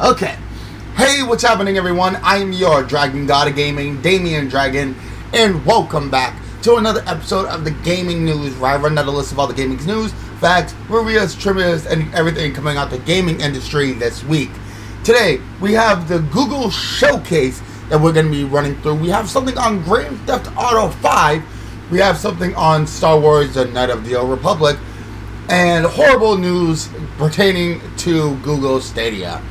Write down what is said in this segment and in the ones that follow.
Okay. Hey, what's happening, everyone? I'm your Dragon God of Gaming, Damian-D.Dragon, and welcome back to another episode of the Gaming News, where I run down a list of all the gaming news, facts, reviews, trivias, and everything coming out the gaming industry this week. Today, we have the Google Showcase that we're going to be running through. We have something on Grand Theft Auto 5. We have something on Star Wars: The Knights of the Old Republic, and horrible news pertaining to Google Stadia.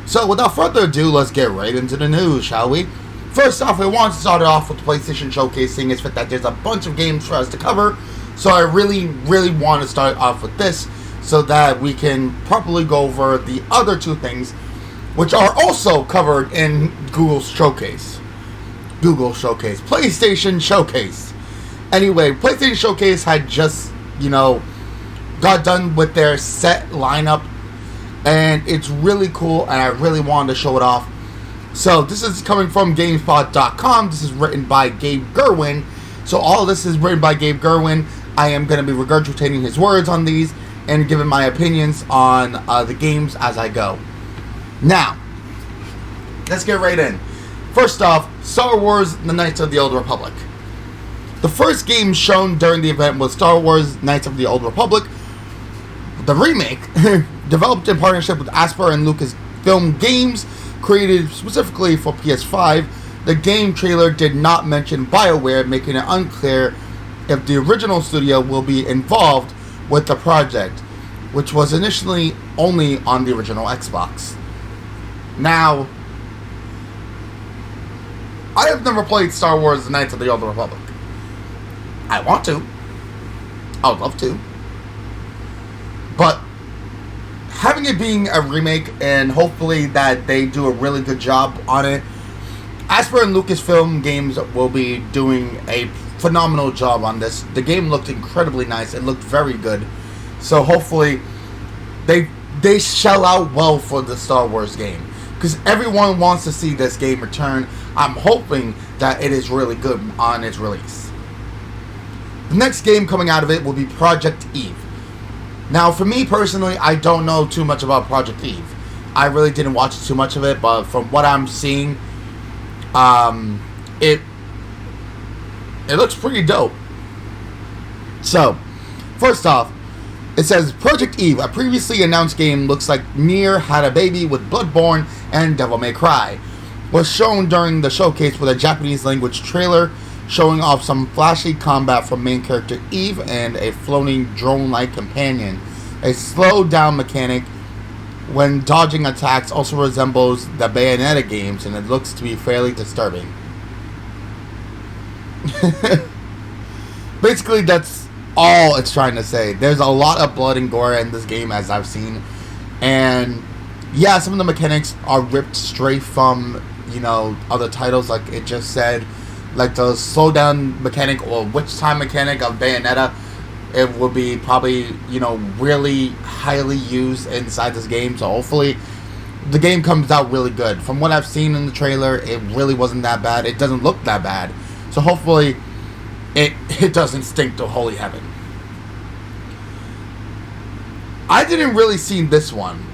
So without further ado, let's get right into the news, shall we? First off, we want to start off with the PlayStation Showcase, seeing as fit that there's a bunch of games for us to cover. So I really want to start off with this so that we can properly go over the other two things, which are also covered in Google's Showcase. Google Showcase. PlayStation Showcase. Anyway, PlayStation Showcase had just, got done with their set lineup, and it's really cool, and I really wanted to show it off. So this is coming from GameSpot.com. This is written by Gabe Gerwin. So all of this is written by Gabe Gerwin. I am going to be regurgitating his words on these and giving my opinions on the games as I go. Now, let's get right in. First off, Star Wars: The Knights of the Old Republic. The first game shown during the event was Star Wars: Knights of the Old Republic. The remake, developed in partnership with Asper and Lucasfilm Games, created specifically for PS5. The game trailer did not mention BioWare, making it unclear if the original studio will be involved with the project, which was initially only on the original Xbox. Now, I have never played Star Wars: The Knights of the Old Republic. I want to. I would love to. But having it being a remake, and hopefully that they do a really good job on it, Asper and Lucasfilm Games will be doing a phenomenal job on this. The game looked incredibly nice. It looked very good. So hopefully they shell out well for the Star Wars game, because everyone wants to see this game return. I'm hoping that it is really good on its release. The next game coming out of it will be Project Eve. Now, for me personally, I don't know too much about Project Eve. I really didn't watch too much of it, but from what I'm seeing, it looks pretty dope. So, first off, it says Project Eve, a previously announced game, looks like Nier had a baby with Bloodborne and Devil May Cry, was shown during the showcase with a Japanese language trailer showing off some flashy combat from main character Eve and a floating drone-like companion. A slow-down mechanic when dodging attacks also resembles the Bayonetta games, and it looks to be fairly disturbing. Basically, that's all it's trying to say. There's a lot of blood and gore in this game, as I've seen, and yeah, some of the mechanics are ripped straight from, other titles, like it just said. Like the slowdown mechanic or witch time mechanic of Bayonetta, it will be probably, really highly used inside this game. So hopefully the game comes out really good. From what I've seen in the trailer, it really wasn't that bad. It doesn't look that bad. So hopefully it doesn't stink to holy heaven. I didn't really see this one.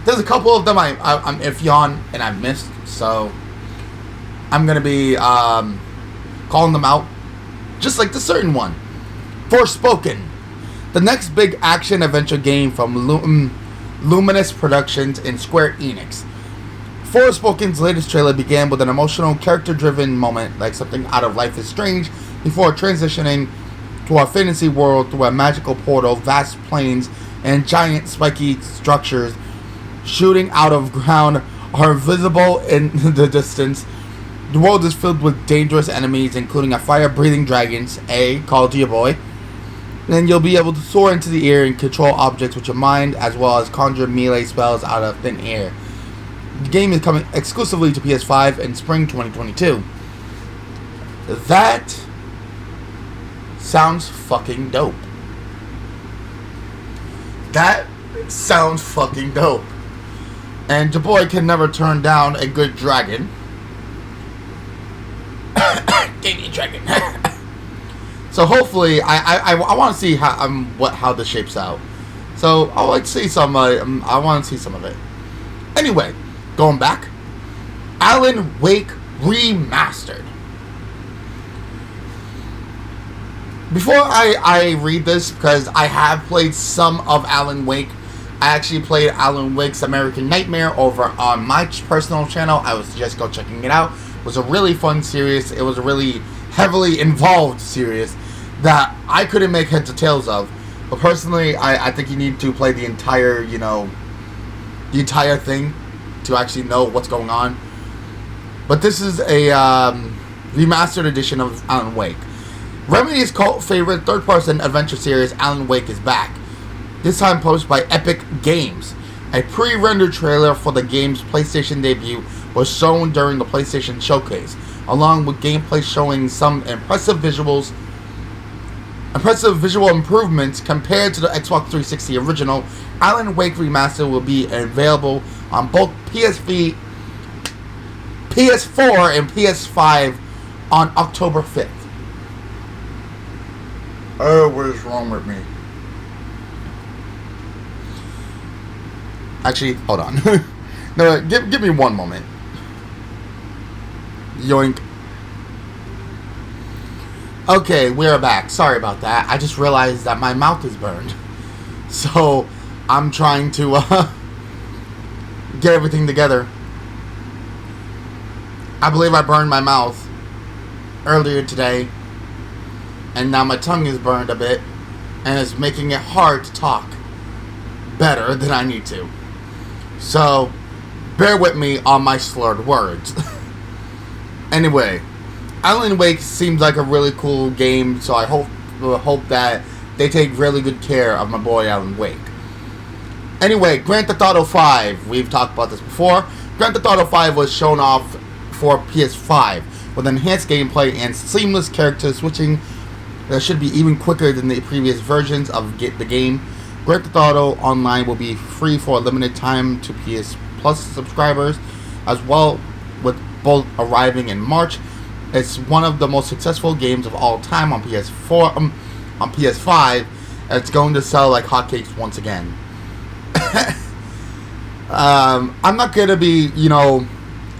There's a couple of them I'm iffy on and I missed, so I'm going to be calling them out, just like the certain one. Forspoken, the next big action-adventure game from Luminous Productions and Square Enix. Forspoken's latest trailer began with an emotional, character-driven moment, like something out of Life is Strange, before transitioning to a fantasy world through a magical portal, vast plains, and giant spiky structures shooting out of ground are visible in the distance. The world is filled with dangerous enemies, including a fire-breathing dragons, called to your boy. Then you'll be able to soar into the air and control objects with your mind, as well as conjure melee spells out of thin air. The game is coming exclusively to PS5 in spring 2022. That sounds fucking dope. That sounds fucking dope. And your boy can never turn down a good dragon. Editor-D.Dragon. So hopefully, I want to see how this shapes out. So I like to see some. I want to see some of it. Anyway, going back, Alan Wake Remastered. Before I read this, because I have played some of Alan Wake, I actually played Alan Wake's American Nightmare over on my personal channel. I would suggest go checking it out. It was a really fun series. It was a really heavily involved series that I couldn't make heads or tails of. But personally, I think you need to play the entire, the entire thing to actually know what's going on. But this is a remastered edition of Alan Wake. Remedy's cult favorite third-person adventure series Alan Wake is back. This time posted by Epic Games. A pre-rendered trailer for the game's PlayStation debut was shown during the PlayStation Showcase, along with gameplay showing some impressive visual improvements compared to the Xbox 360 original. Alan Wake Remastered will be available on both PS4 and PS5 on October 5th. Oh, what is wrong with me? Actually, hold on. No, give me one moment. Yoink. Okay, we're back. Sorry about that. I just realized that my mouth is burned. So, I'm trying to get everything together. I believe I burned my mouth earlier today. And now my tongue is burned a bit. And it's making it hard to talk better than I need to. So, bear with me on my slurred words. Anyway, Alan Wake seems like a really cool game, so I hope that they take really good care of my boy Alan Wake. Anyway, Grand Theft Auto 5. We've talked about this before. Grand Theft Auto 5 was shown off for PS5 with enhanced gameplay and seamless character switching that should be even quicker than the previous versions of the game. Grand Theft Auto Online will be free for a limited time to PS Plus subscribers, as well, with both arriving in March. It's one of the most successful games of all time on PS4, on PS5, and it's going to sell like hotcakes once again. I'm not going to be,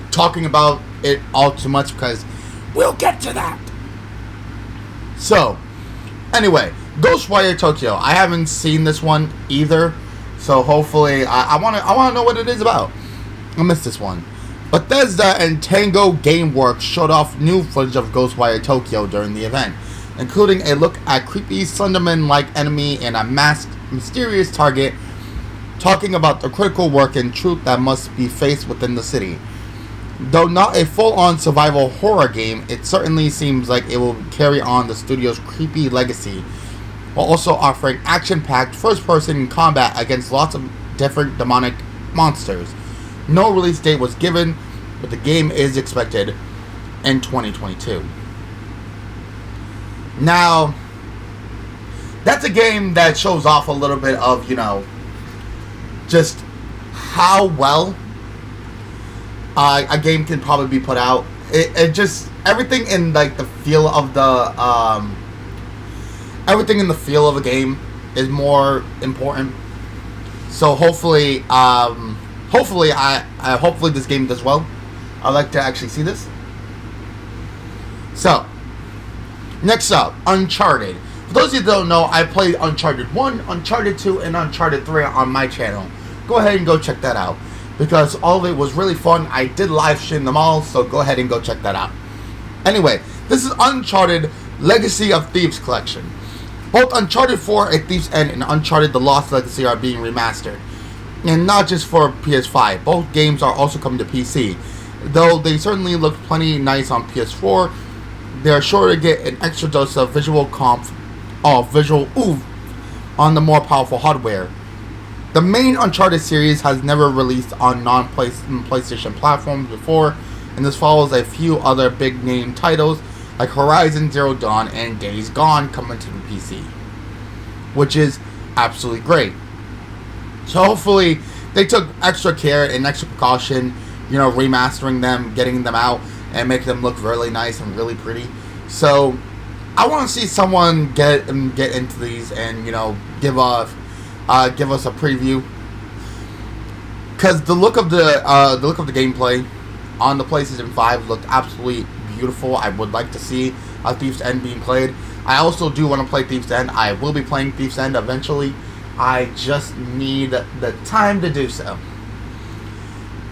talking about it all too much because we'll get to that. So, anyway, Ghostwire Tokyo. I haven't seen this one either, so hopefully I want to know what it is about. I missed this one. Bethesda and Tango Gameworks showed off new footage of Ghostwire Tokyo during the event, including a look at creepy Slenderman-like enemy and a masked, mysterious target, talking about the critical work and truth that must be faced within the city. Though not a full-on survival horror game, it certainly seems like it will carry on the studio's creepy legacy, while also offering action-packed first-person combat against lots of different demonic monsters. No release date was given, but the game is expected in 2022. Now, that's a game that shows off a little bit of, just how well a game can probably be put out. It just, everything in like the feel of the everything in the feel of a game is more important. So hopefully hopefully this game does well. I'd like to actually see this. So, next up, Uncharted. For those of you that don't know, I played Uncharted 1, Uncharted 2, and Uncharted 3 on my channel. Go ahead and go check that out, because all of it was really fun. I did live stream them all, so go ahead and go check that out. Anyway, this is Uncharted Legacy of Thieves Collection. Both Uncharted 4 A Thief's End and Uncharted The Lost Legacy are being remastered. And not just for PS5, both games are also coming to PC. Though they certainly look plenty nice on PS4, they're sure to get an extra dose of visual oomph on the more powerful hardware. The main Uncharted series has never released on non-PlayStation platforms before, and this follows a few other big-name titles like Horizon Zero Dawn and Days Gone coming to the PC, which is absolutely great. So hopefully they took extra care and extra precaution, remastering them, getting them out, and making them look really nice and really pretty. So I want to see someone get into these and give a give us a preview. Because the look of the gameplay on the PlayStation 5 looked absolutely beautiful. I would like to see Thief's End being played. I also do want to play Thief's End. I will be playing Thief's End eventually. I just need the time to do so.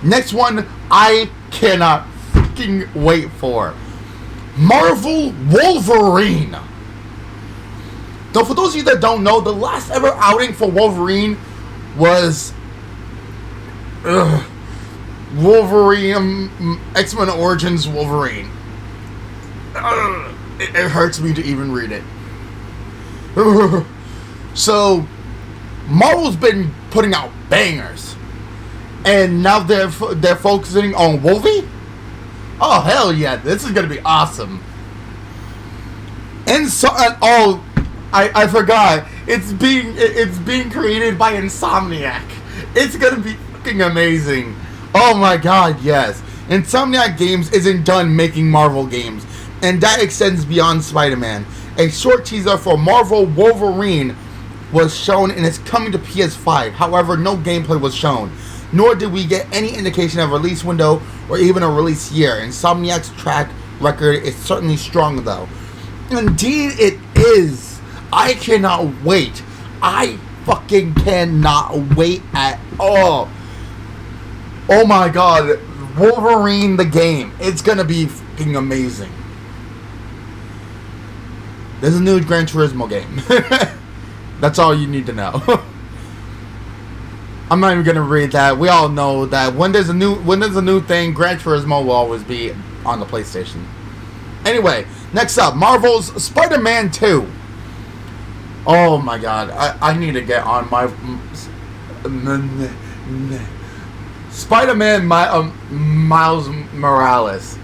Next one, I cannot freaking wait for. Marvel Wolverine. So for those of you that don't know, the last ever outing for Wolverine was Wolverine, X-Men Origins Wolverine. It hurts me to even read it. So, Marvel's been putting out bangers, and now they're focusing on Wolvie? Oh hell yeah! This is gonna be awesome. And so, I forgot. It's being created by Insomniac. It's gonna be fucking amazing. Oh my god, yes. Insomniac Games isn't done making Marvel games, and that extends beyond Spider-Man. A short teaser for Marvel Wolverine was shown and is coming to PS5. However, no gameplay was shown, nor did we get any indication of release window or even a release year. Insomniac's track record is certainly strong though. Indeed it is. I cannot wait. I fucking cannot wait at all. Oh my god, Wolverine the game. It's gonna be fucking amazing. There's a new Gran Turismo game. That's all you need to know. I'm not even gonna read that. We all know that when there's a new thing, Gran Turismo will always be on the PlayStation. Anyway, next up, Marvel's Spider-Man 2. Oh my god, I need to get on my Spider-Man Miles Morales.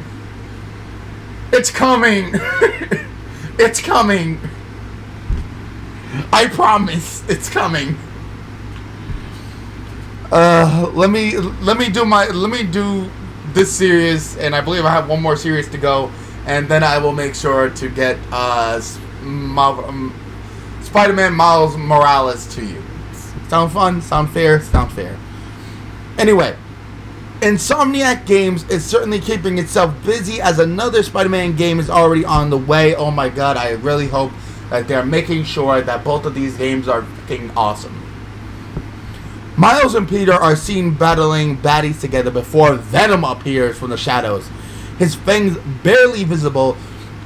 It's coming. It's coming. I promise it's coming. Let me do this series, and I believe I have one more series to go, and then I will make sure to get Spider-Man Miles Morales to you. Sound fun? Sound fair? Sound fair. Anyway, Insomniac Games is certainly keeping itself busy as another Spider-Man game is already on the way. Oh my god, I really hope that they're making sure that both of these games are fucking awesome. Miles and Peter are seen battling baddies together before Venom appears from the shadows. His fangs barely visible.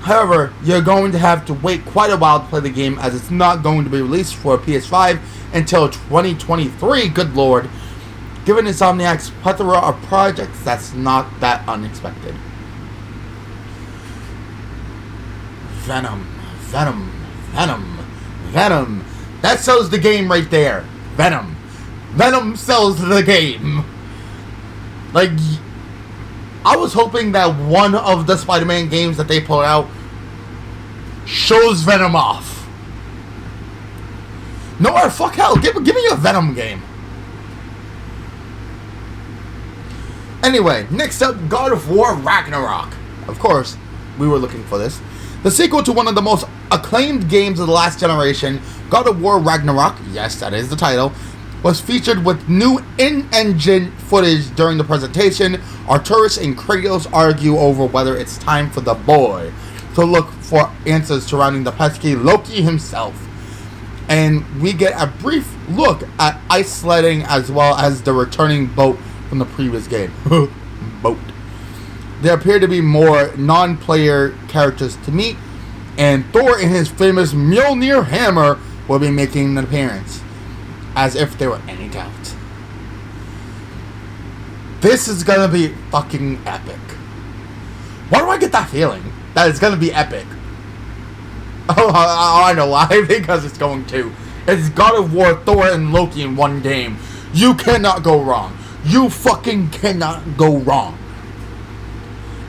However, you're going to have to wait quite a while to play the game, as it's not going to be released for PS5 until 2023, good lord. Given Insomniac's plethora of projects, that's not that unexpected. Venom. That sells the game right there. Venom sells the game. Like, I was hoping that one of the Spider-Man games that they put out shows Venom off. No, fuck hell, give me a Venom game. Anyway, next up, God of War Ragnarok. Of course, we were looking for this. The sequel to one of the most acclaimed games of the last generation, God of War Ragnarok, yes, that is the title, was featured with new in-engine footage during the presentation. Arturus and Kratos argue over whether it's time for the boy to look for answers surrounding the pesky Loki himself. And we get a brief look at ice sledding as well as the returning boat from the previous game. Boat. There appear to be more non-player characters to meet, and Thor and his famous Mjolnir hammer will be making an appearance. As if there were any doubt. This is gonna be fucking epic. Why do I get that feeling that it's gonna be epic? Oh, I know why. Because it's going to. It's God of War, Thor, and Loki in one game. You cannot go wrong. You fucking cannot go wrong.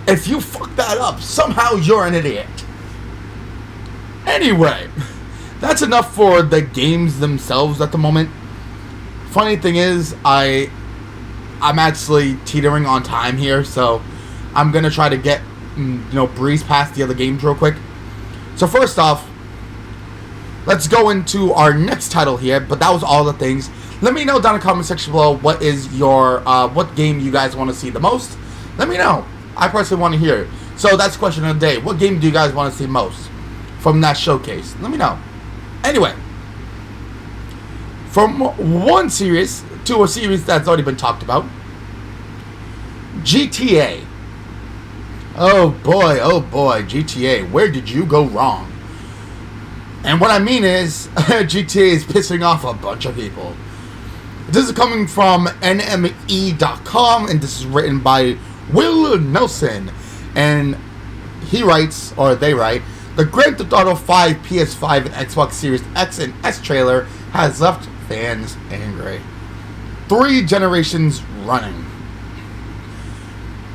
If you fuck that up, somehow you're an idiot. Anyway, that's enough for the games themselves at the moment. Funny thing is, I'm actually teetering on time here, so I'm gonna try to get, breeze past the other games real quick. So first off, let's go into our next title here. But that was all the things. Let me know down in the comment section below what is your what game you guys want to see the most. Let me know. I personally want to hear it. So that's the question of the day. What game do you guys want to see most from that showcase? Let me know. Anyway, from one series to a series that's already been talked about, GTA. Oh boy, GTA. Where did you go wrong? And what I mean is, GTA is pissing off a bunch of people. This is coming from NME.com, and this is written by Will Nelson. And he writes, or they write, the Grand Theft Auto 5 PS5 and Xbox Series X and S trailer has left fans angry. 3 generations running.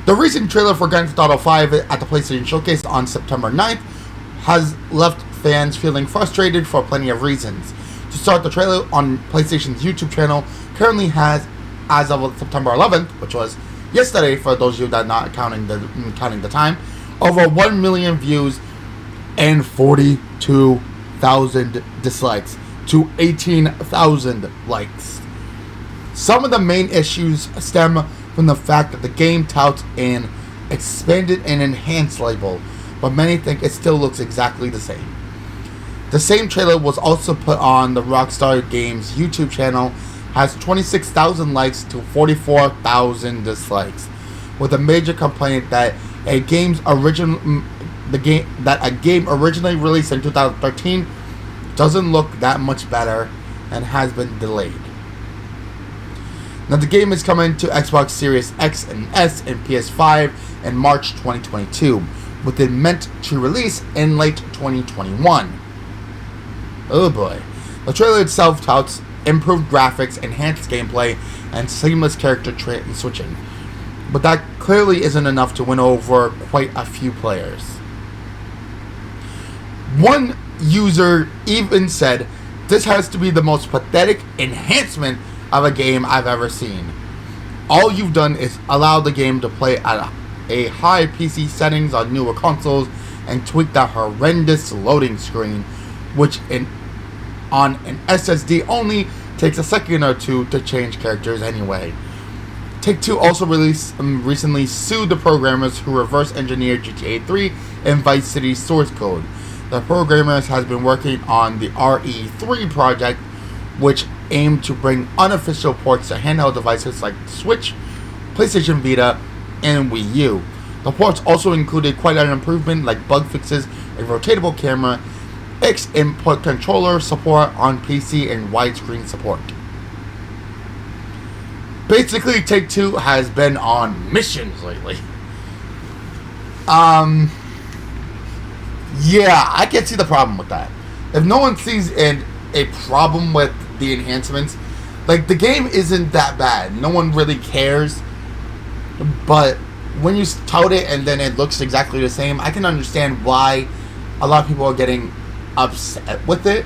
The recent trailer for Grand Theft Auto 5 at the PlayStation Showcase on September 9th has left fans feeling frustrated for plenty of reasons. To start, the trailer on PlayStation's YouTube channel currently has, as of September 11th, which was yesterday for those of you that are not counting the time, over 1 million views and 42,000 dislikes to 18,000 likes. Some of the main issues stem from the fact that the game touts an expanded and enhanced label, but many think it still looks exactly the same. The same trailer was also put on the Rockstar Games YouTube channel, has 26,000 likes to 44,000 dislikes, with a major complaint that a game originally released in 2013 doesn't look that much better and has been delayed. Now, the game is coming to Xbox Series X and S and PS5 in March 2022, with it meant to release in late 2021. Oh boy. The trailer itself touts improved graphics, enhanced gameplay, and seamless character switching, but that clearly isn't enough to win over quite a few players. One user even said, "This has to be the most pathetic enhancement of a game I've ever seen. All you've done is allow the game to play at a high PC settings on newer consoles and tweak that horrendous loading screen, which on an SSD only takes a second or two to change characters anyway." Take-Two also recently sued the programmers who reverse engineered GTA 3 and Vice City source code. The programmers has been working on the RE3 project, which aimed to bring unofficial ports to handheld devices like Switch, PlayStation Vita, and Wii U. The ports also included quite an improvement like bug fixes, a rotatable camera, X-input controller support on PC, and widescreen support. Basically, Take-Two has been on missions lately. Yeah, I can see the problem with that. If no one sees a problem with the enhancements, like, the game isn't that bad. No one really cares. But when you tout it and then it looks exactly the same, I can understand why a lot of people are getting upset with it.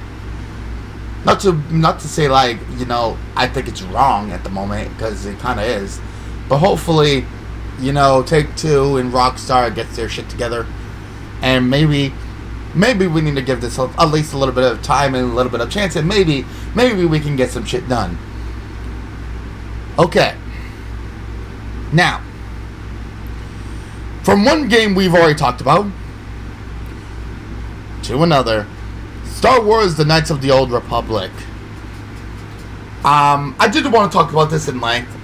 Not to say, like, you know, I think it's wrong at the moment, because it kind of is. But hopefully, you know, Take-Two and Rockstar gets their shit together, and maybe we need to give this at least a little bit of time and a little bit of chance, and maybe we can get some shit done. Okay. Now, from one game we've already talked about to another, Star Wars: The Knights of the Old Republic. I did want to talk about this in length.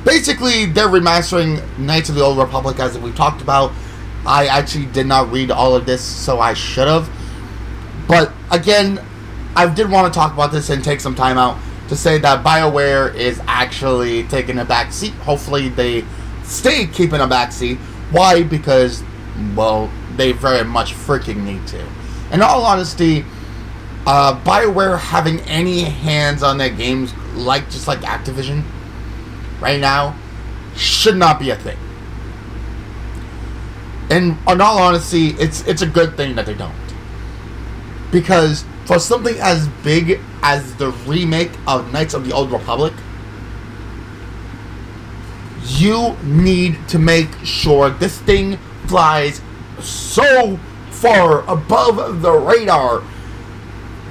Basically, they're remastering Knights of the Old Republic, as we've talked about. I actually did not read all of this, so I should have. But again, I did want to talk about this and take some time out to say that BioWare is actually taking a back seat. Hopefully they stay keeping a back seat. Why? Because, well, they very much freaking need to. In all honesty, BioWare having any hands on their games, just like Activision right now, should not be a thing. And in all honesty, it's a good thing that they don't. Because for something as big as the remake of Knights of the Old Republic, You need to make sure this thing flies so far above the radar.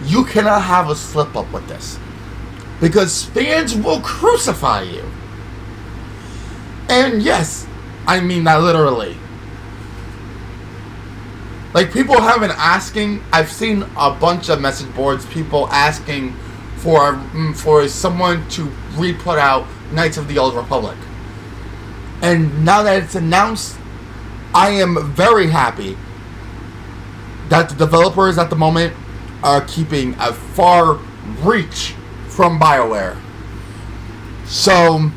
You cannot have a slip up with this, because fans will crucify you. And yes, I mean that literally. Like, people have been asking. I've seen a bunch of message boards, people asking for someone to re-put out Knights of the Old Republic. And now that it's announced, I am very happy that the developers at the moment are keeping a far reach from BioWare. So,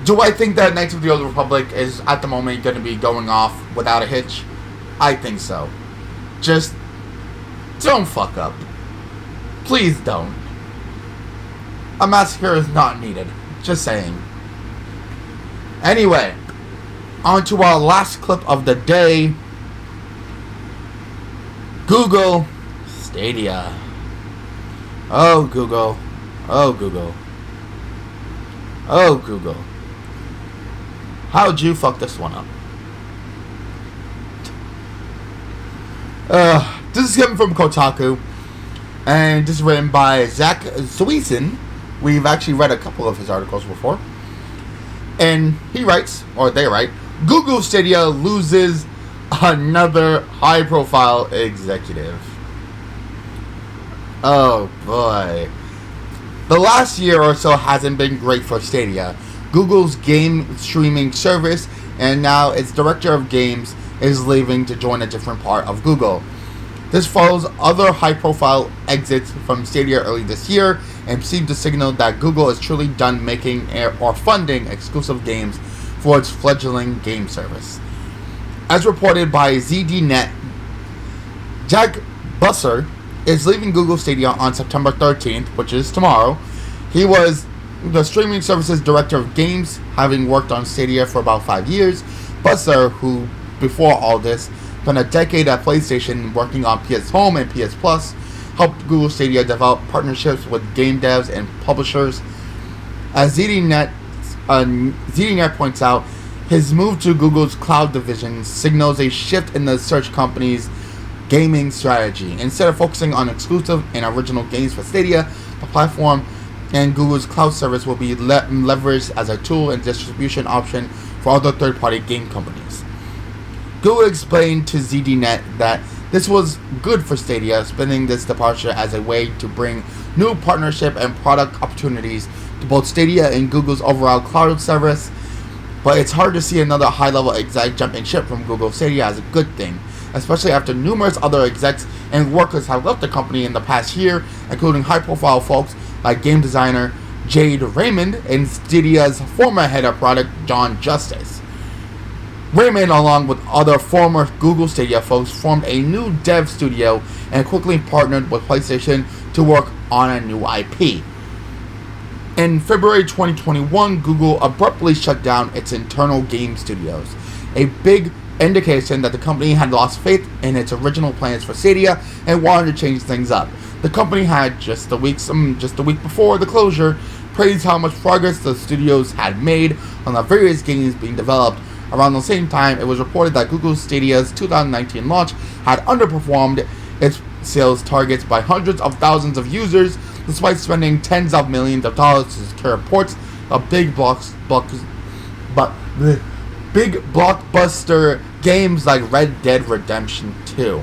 do I think that Knights of the Old Republic is at the moment going to be going off without a hitch? I think so. Just don't fuck up. Please don't. A massacre is not needed. Just saying. Anyway, on to our last clip of the day. Google Stadia. Oh, Google. Oh, Google. Oh, Google. How'd you fuck this one up? This is coming from Kotaku, and this is written by Zach Sweeson. We've actually read a couple of his articles before. And he writes, or they write, Google Stadia loses another high-profile executive. Oh boy. The last year or so hasn't been great for Stadia, Google's game streaming service, and now its director of games is leaving to join a different part of Google. This follows other high-profile exits from Stadia early this year and seems to signal that Google is truly done making or funding exclusive games for its fledgling game service. As reported by ZDNet, Jack Busser is leaving Google Stadia on September 13th, which is tomorrow. He was the streaming service's director of games, having worked on Stadia for about 5 years. Busser, who before all this spent a decade at PlayStation working on PS Home and PS Plus, helped Google Stadia develop partnerships with game devs and publishers. As ZDNet points out, his move to Google's cloud division signals a shift in the search company's gaming strategy. Instead of focusing on exclusive and original games for Stadia, the platform and Google's cloud service will be leveraged as a tool and distribution option for other third-party game companies. Google explained to ZDNet that this was good for Stadia, spinning this departure as a way to bring new partnership and product opportunities to both Stadia and Google's overall cloud service. But it's hard to see another high-level exec jumping ship from Google Stadia as a good thing, especially after numerous other execs and workers have left the company in the past year, including high-profile folks like game designer Jade Raymond and Stadia's former head of product John Justice. Raymond, along with other former Google Stadia folks, formed a new dev studio and quickly partnered with PlayStation to work on a new IP. In February 2021, Google abruptly shut down its internal game studios, a big indication that the company had lost faith in its original plans for Stadia and wanted to change things up. The company had just a week before the closure praised how much progress the studios had made on the various games being developed. Around the same time, it was reported that Google Stadia's 2019 launch had underperformed its sales targets by hundreds of thousands of users, despite spending tens of millions of dollars to secure ports of big blockbuster games like Red Dead Redemption 2.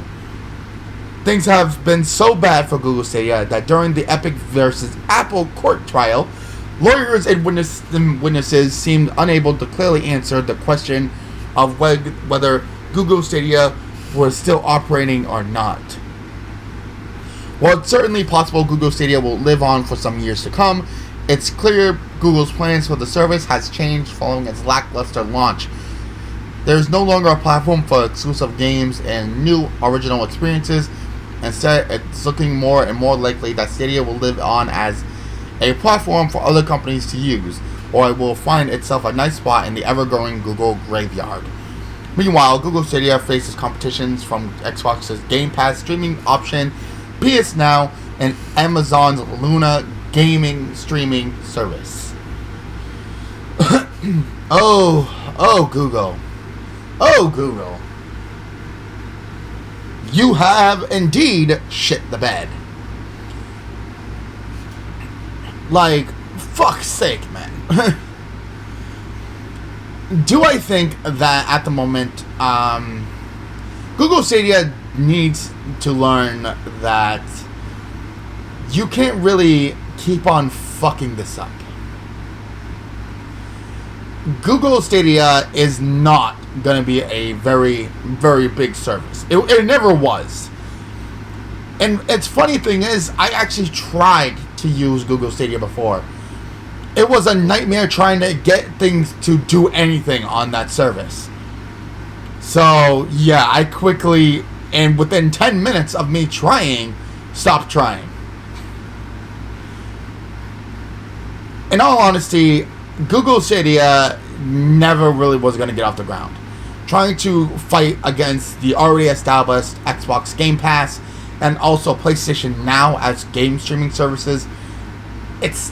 Things have been so bad for Google Stadia that during the Epic versus Apple court trial, lawyers and witnesses seemed unable to clearly answer the question of whether Google Stadia was still operating or not. While it's certainly possible Google Stadia will live on for some years to come, it's clear Google's plans for the service has changed following its lackluster launch. There is no longer a platform for exclusive games and new original experiences. Instead, it's looking more and more likely that Stadia will live on as a platform for other companies to use, or it will find itself a nice spot in the ever-growing Google graveyard. Meanwhile, Google Stadia faces competitions from Xbox's Game Pass streaming option, PS Now, and Amazon's Luna gaming streaming service. Oh, Google. Oh, Google. You have indeed shit the bed. Like, fuck's sake, man. Do I think that at the moment, Google Stadia needs to learn that you can't really keep on fucking this up. Google Stadia is not going to be a very, very big service. It never was. And it's funny thing is, I actually tried to use Google Stadia before. It was a nightmare trying to get things to do anything on that service. So, yeah, I quickly, and within 10 minutes of me trying, stopped trying. In all honesty, Google Stadia never really was going to get off the ground. Trying to fight against the already established Xbox Game Pass and also PlayStation Now as game streaming services, it's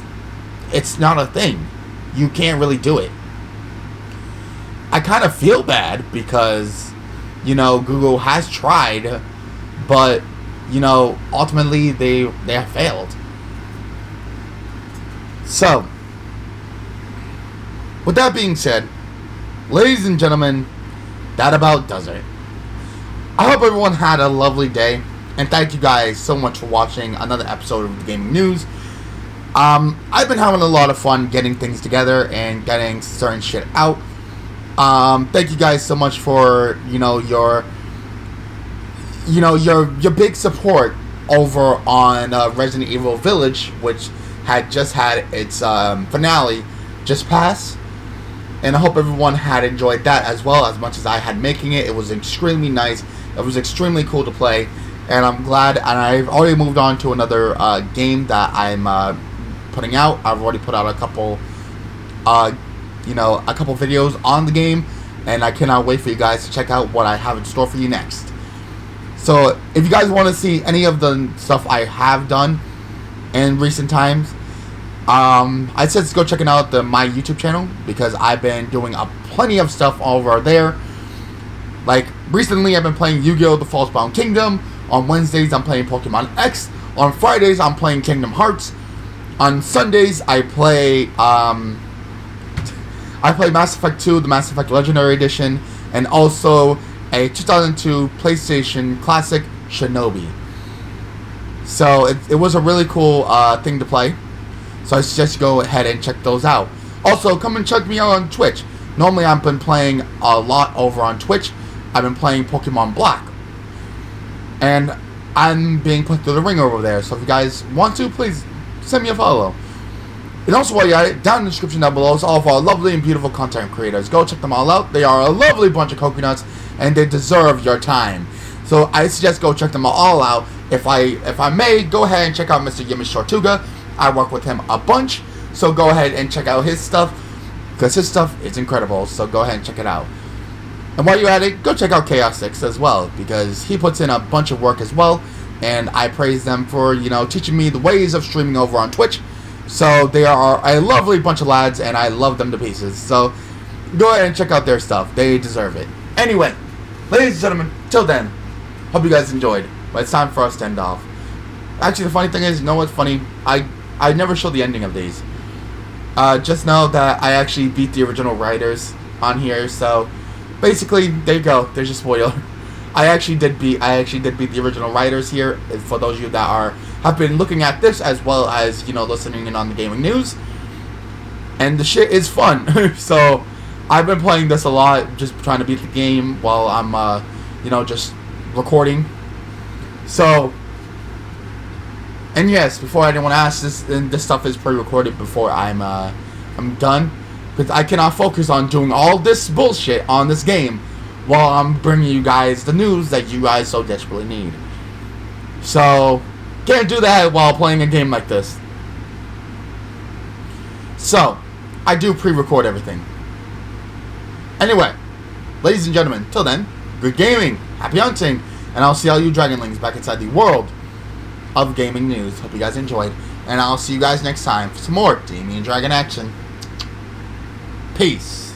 not a thing. You can't really do it. I kind of feel bad because, Google has tried, but, ultimately they have failed. So, with that being said, ladies and gentlemen, that about does it. I hope everyone had a lovely day, and thank you guys so much for watching another episode of the Gaming News. I've been having a lot of fun getting things together and getting certain shit out. Thank you guys so much for your big support over on Resident Evil Village, which had just had its finale just pass. And I hope everyone had enjoyed that as well as much as I had making it. It was extremely nice. It was extremely cool to play. And I'm glad. And I've already moved on to another game that I'm putting out. I've already put out a couple videos on the game. And I cannot wait for you guys to check out what I have in store for you next. So if you guys want to see any of the stuff I have done in recent times, I said go checking out my YouTube channel because I've been doing plenty of stuff over there. Like recently, I've been playing Yu-Gi-Oh! The False-Bound Kingdom. On Wednesdays, I'm playing Pokemon X. On Fridays, I'm playing Kingdom Hearts. On Sundays, I play Mass Effect 2, the Mass Effect Legendary Edition, and also a 2002 PlayStation Classic Shinobi. So it was a really cool thing to play. So I suggest you go ahead and check those out. Also, come and check me out on Twitch. Normally, I've been playing a lot over on Twitch. I've been playing Pokemon Black. And I'm being put through the ring over there. So if you guys want to, please send me a follow. And also, while you're at it, down in the description down below is all of our lovely and beautiful content creators. Go check them all out. They are a lovely bunch of coconuts, and they deserve your time. So I suggest go check them all out. If I may, go ahead and check out Mr. Yimish Tortuga. I work with him a bunch, so go ahead and check out his stuff, because his stuff is incredible, so go ahead and check it out. And while you're at it, go check out Chaos 6 as well, because he puts in a bunch of work as well, and I praise them for, teaching me the ways of streaming over on Twitch. So they are a lovely bunch of lads, and I love them to pieces, so go ahead and check out their stuff. They deserve it. Anyway, ladies and gentlemen, till then, hope you guys enjoyed, but it's time for us to end off. Actually, the funny thing is, you know what's funny? I never show the ending of these. Just know that I actually beat the original writers on here, so basically, there you go. There's your spoiler. I actually did beat the original writers here. For those of you that have been looking at this as well as listening in on the gaming news, and the shit is fun. So I've been playing this a lot, just trying to beat the game while I'm just recording. So. And yes, before anyone asks, this stuff is pre-recorded before I'm done, because I cannot focus on doing all this bullshit on this game while I'm bringing you guys the news that you guys so desperately need. So, can't do that while playing a game like this. So, I do pre-record everything. Anyway, ladies and gentlemen, till then, good gaming, happy hunting, and I'll see all you Dragonlings back inside the world of gaming news. Hope you guys enjoyed, and I'll see you guys next time for some more Damian Dragon action. Peace. Peace.